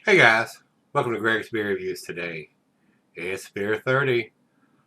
Hey guys, welcome to Gregsbeerreviews today. It's beer 30.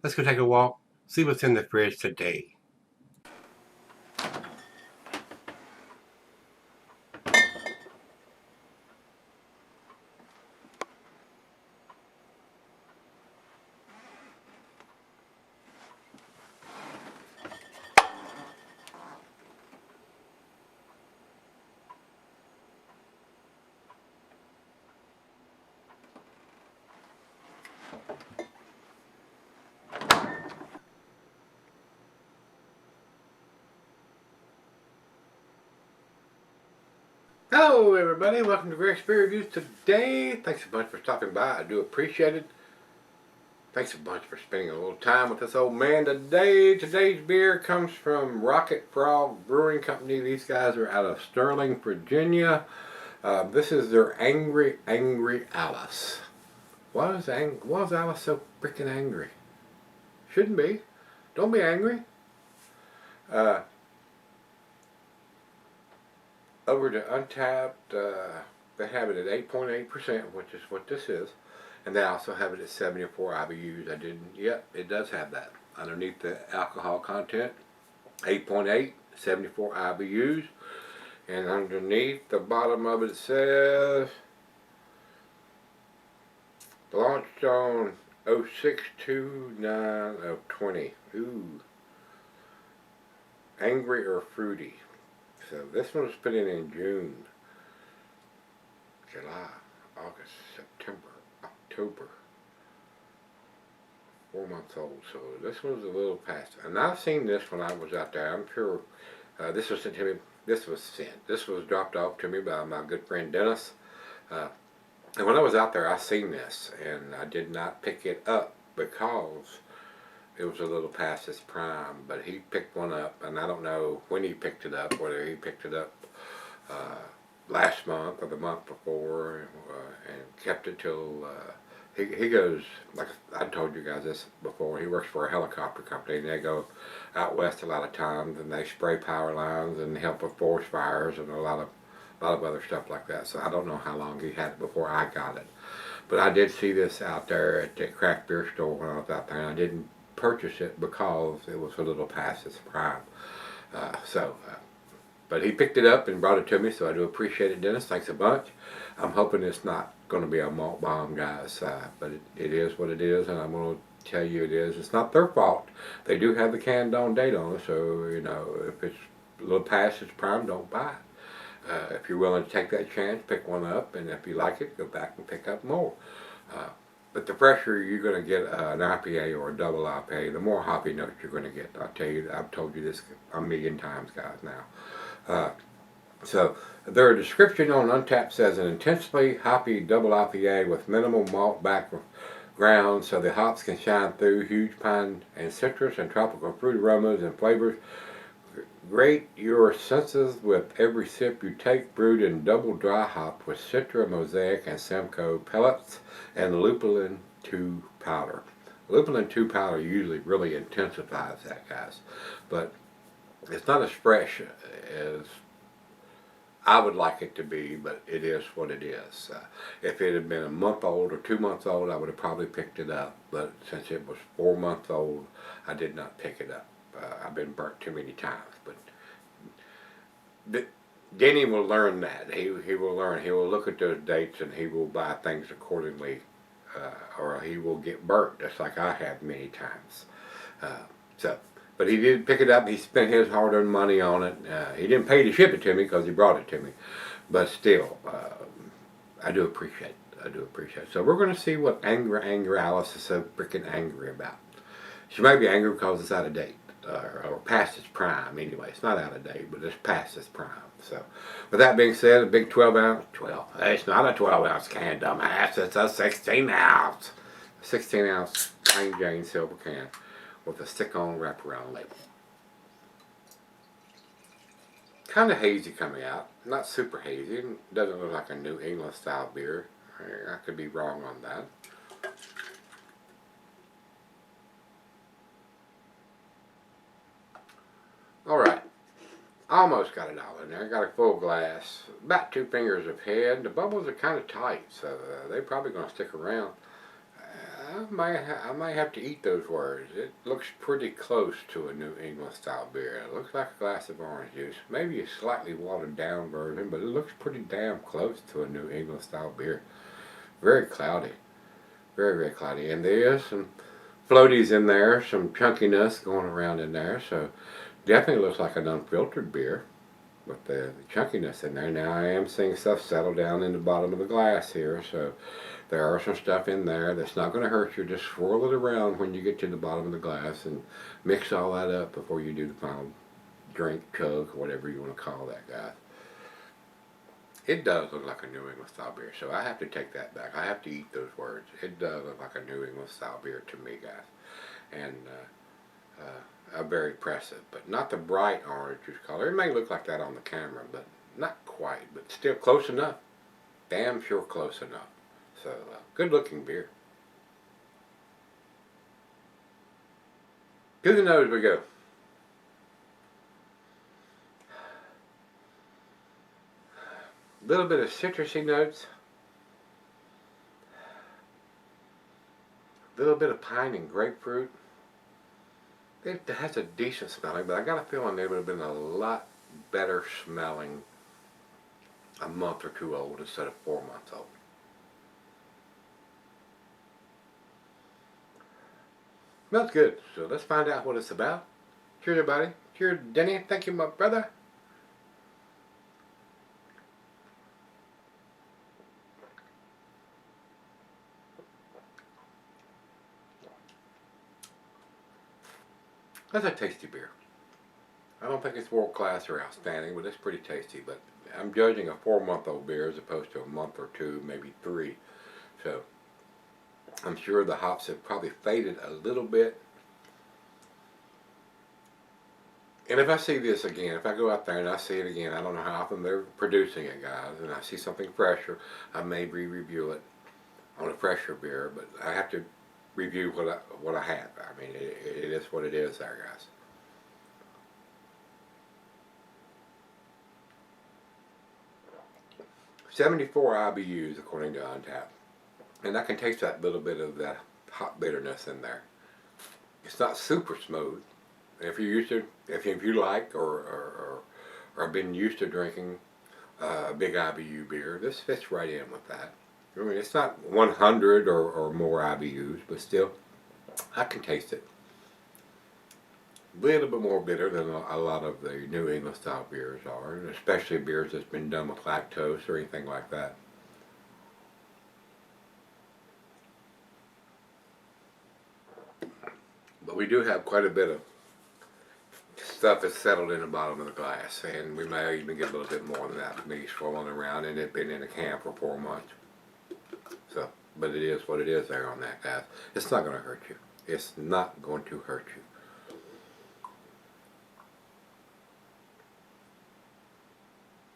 Let's go take a walk, see what's in the fridge today. Hello everybody, welcome to Gregsbeerreviews today. Thanks a bunch for stopping by, I do appreciate it. Thanks a bunch for spending a little time with this old man today. Today's beer comes from Rocket Frog Brewing Company. These guys are out of Sterling, Virginia. This is their Angry Alice. Why is Alice so freaking angry? Shouldn't be. Don't be angry. Over to Untapped, they have it at 8.8%, which is what this is. And they also have it at 74 IBUs. Yep, it does have that. Underneath the alcohol content, 8.8, 74 IBUs. And underneath the bottom of it says, launched on 06/29/20. Ooh. Angry or fruity. So this one was put in June, July, August, September, October. 4 months old. So this one's a little past. And I've seen this when I was out there. I'm sure this was sent to me. This was sent. This was dropped off to me by my good friend Dennis. And when I was out there, I seen this, and I did not pick it up because it was a little past its prime, but he picked one up, and I don't know when he picked it up, whether he picked it up last month or the month before, and kept it till he goes, like I told you guys this before, he works for a helicopter company, and they go out west a lot of times, and they spray power lines and help with forest fires and a lot of other stuff like that. So I don't know how long he had it before I got it, but I did see this out there at the craft beer store when I was out there, and I didn't purchase it because it was a little past its prime. But he picked it up and brought it to me, so I do appreciate it, Dennis. Thanks a bunch. I'm hoping it's not going to be a malt bomb, guys, but it is what it is, and I'm going to tell you it is. It's not their fault. They do have the canned on date on it, so you know, if it's a little past its prime, don't buy it. If you're willing to take that chance, pick one up, and if you like it, go back and pick up more. But the fresher you're going to get an IPA or a double IPA, the more hoppy notes you're going to get. I'll tell you, I've told you this a million times, guys, now. So their description on Untapped says an intensely hoppy double IPA with minimal malt background so the hops can shine through. Huge pine and citrus and tropical fruit aromas and flavors. Grate your senses with every sip you take, brewed in double dry hop with Citra, Mosaic, and Simcoe pellets and lupulin 2 powder. Lupulin 2 powder usually really intensifies that, guys, but it's not as fresh as I would like it to be, but it is what it is. If it had been a month old or 2 months old, I would have probably picked it up, but since it was 4 months old, I did not pick it up. I've been burnt too many times, but Denny will learn that. He will learn. He will look at those dates and he will buy things accordingly, or he will get burnt, just like I have many times. But he did pick it up. He spent his hard-earned money on it. He didn't pay to ship it to me because he brought it to me, but still, I do appreciate it. I do appreciate it. So we're going to see what Angry Alice is so freaking angry about. She may be angry because it's out of date. Or past its prime anyway. It's not out of date, but it's past its prime. So, with that being said, a big 12-ounce, it's not a 12-ounce can, dumbass. It's a 16-ounce. 16-ounce plain Jane silver can with a stick-on wraparound label. Kind of hazy coming out. Not super hazy. It doesn't look like a New England style beer. I could be wrong on that. Alright, Almost got it all in there. Got a full glass, about 2 fingers of head. The bubbles are kind of tight, so they're probably going to stick around. I might have to eat those words. It looks pretty close to a New England style beer. It looks like a glass of orange juice. Maybe a slightly watered down version, but it looks pretty damn close to a New England style beer. Very cloudy. Very, very cloudy. And there is some floaties in there, some chunkiness going around in there. So definitely looks like an unfiltered beer with the chunkiness in there. Now I am seeing stuff settle down in the bottom of the glass here, so there are some stuff in there that's not going to hurt you. Just swirl it around when you get to the bottom of the glass and mix all that up before you do the final drink, chug, whatever you want to call that, guys. It does look like a New England style beer, so I have to take that back. I have to eat those words. It does look like a New England style beer to me, guys. And very impressive, but not the bright orange juice color. It may look like that on the camera, but not quite, but still close enough. Damn sure close enough. So, good looking beer. To the nose we go. A little bit of citrusy notes. A little bit of pine and grapefruit. It has a decent smelling, but I got a feeling it would have been a lot better smelling a month or 2 old instead of 4 months old. Smells good, so let's find out what it's about. Cheers, everybody. Cheers, Denny. Thank you, my brother. That's a tasty beer. I don't think it's world class or outstanding, but it's pretty tasty. But I'm judging a 4-month-old beer as opposed to a month or 2, maybe 3. So I'm sure the hops have probably faded a little bit. And if I see this again, if I go out there and I see it again, I don't know how often they're producing it, guys, and I see something fresher, I may re-review it on a fresher beer, but I have to review what I have. I mean, it is what it is there, guys. $74 IBUs according to Untappd, and I can taste that little bit of that hot bitterness in there. It's not super smooth. If you're used to, if you like or been used to drinking a big IBU beer, this fits right in with that. I mean, it's not 100 or more IBUs, but still, I can taste it. A little bit more bitter than a lot of the New England style beers are, and especially beers that's been done with lactose or anything like that. But we do have quite a bit of stuff that's settled in the bottom of the glass, and we may even get a little bit more than that with me swirling around, and it been in a can for 4 months. So, but it is what it is there on that, guys. It's not going to hurt you. It's not going to hurt you.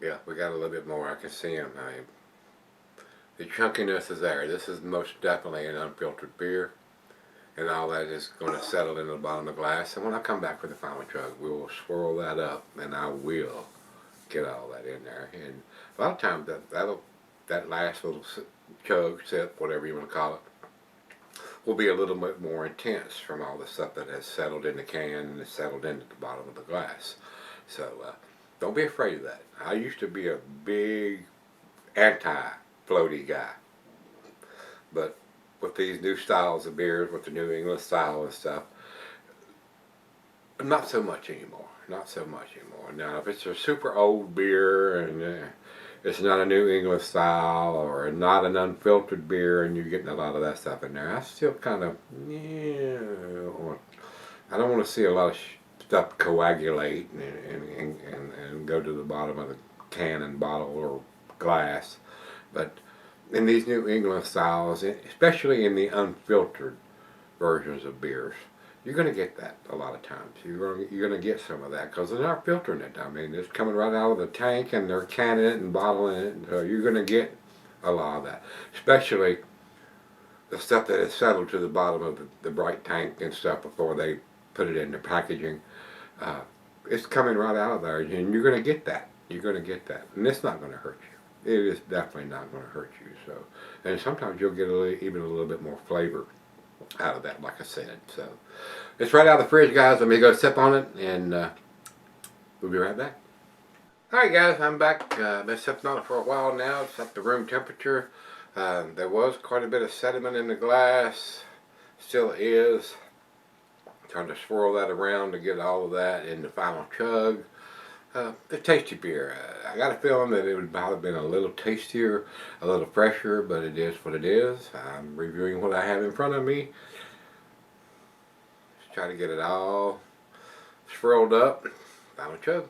Yeah, we got a little bit more. I can see them. I mean, the chunkiness is there. This is most definitely an unfiltered beer, and all that is going to settle into the bottom of the glass. And when I come back for the final chug, we will swirl that up, and I will get all that in there. And a lot of times that last little chug, sip, whatever you want to call it, will be a little bit more intense from all the stuff that has settled in the can and is settled into the bottom of the glass. So don't be afraid of that. I used to be a big anti-floaty guy, but with these new styles of beers, with the New England style and stuff, not so much anymore. Not so much anymore. Now, if it's a super old beer and it's not a New England style or not an unfiltered beer and you're getting a lot of that stuff in there, I still kind of, yeah, I don't want to see a lot of stuff coagulate and go to the bottom of the can and bottle or glass. But in these New England styles, especially in the unfiltered versions of beers, you're going to get that a lot of times. You're going to get some of that because they're not filtering it. I mean, it's coming right out of the tank and they're canning it and bottling it. And so you're going to get a lot of that, especially the stuff that is settled to the bottom of the bright tank and stuff before they put it in the packaging. it's coming right out of there, and you're going to get that. You're going to get that, and it's not going to hurt you. It is definitely not going to hurt you. So, and sometimes you'll get even a little bit more flavor out of that, like I said. So, it's right out of the fridge, guys. Let me go sip on it, and we'll be right back. Alright guys, I'm back. Been sipping on it for a while now. It's up to room temperature. There was quite a bit of sediment in the glass. Still is. Trying to swirl that around to get all of that in the final chug. The tasty beer. I got a feeling that it would probably been a little tastier, a little fresher, but it is what it is. I'm reviewing what I have in front of me. Just try to get it all swirled up. Final chug.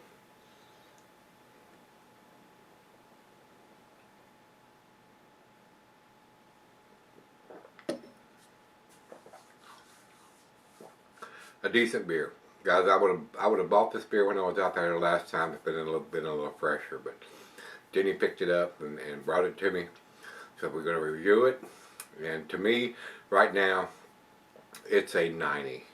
A decent beer, guys. I would have bought this beer when I was out there the last time. It's been a little fresher, but Jenny picked it up and brought it to me, so we're going to review it. And to me, right now, it's a 90.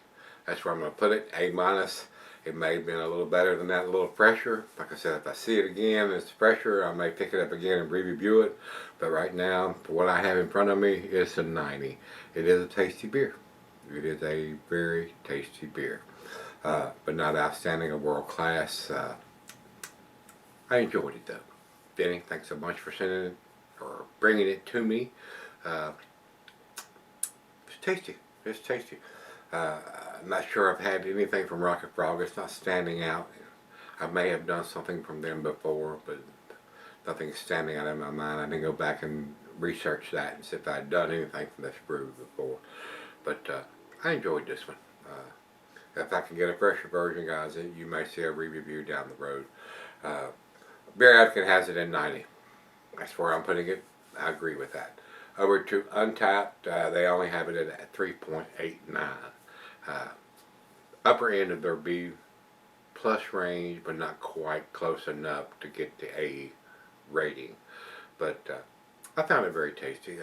That's where I'm going to put it. A minus. It may have been a little better than that, a little fresher. Like I said, if I see it again, it's fresher, I may pick it up again and re-review it. But right now, for what I have in front of me, it's a 90. It is a tasty beer. It is a very tasty beer, but not outstanding or world class. I enjoyed it though. Denny, thanks so much for sending it or bringing it to me. It's tasty. It's tasty. I'm not sure I've had anything from Rocket Frog. It's not standing out. I may have done something from them before, but nothing's standing out in my mind. I didn't go back and research that and see if I'd done anything from this brew before. But I enjoyed this one. If I can get a fresher version, guys, you may see a re-review down the road. Beer Advocate has it in 90. That's where I'm putting it. I agree with that. Over to Untapped, they only have it at 3.89. Upper end of their B plus range, but not quite close enough to get the A rating. But I found it very tasty.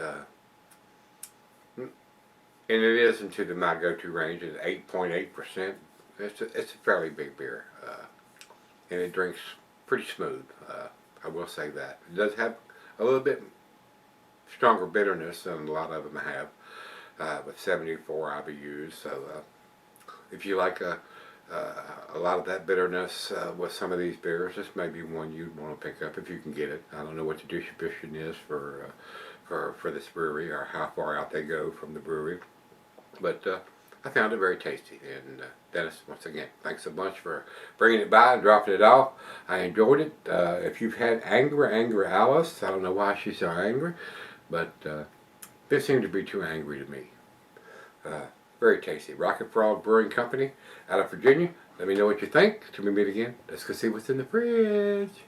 And it is into my go-to range. It's 8.8%. It's a fairly big beer, and it drinks pretty smooth. I will say that it does have a little bit stronger bitterness than a lot of them have, with 74 IBUs. So if you like a lot of that bitterness with some of these beers, this may be one you'd want to pick up if you can get it. I don't know what the distribution is for this brewery or how far out they go from the brewery. But I found it very tasty. And Dennis, once again, thanks so much for bringing it by and dropping it off. I enjoyed it. If you've had Angry Alice, I don't know why she's so angry, but this seemed to be too angry to me. Very tasty. Rocket Frog Brewing Company out of Virginia. Let me know what you think. Till we meet again, let's go see what's in the fridge.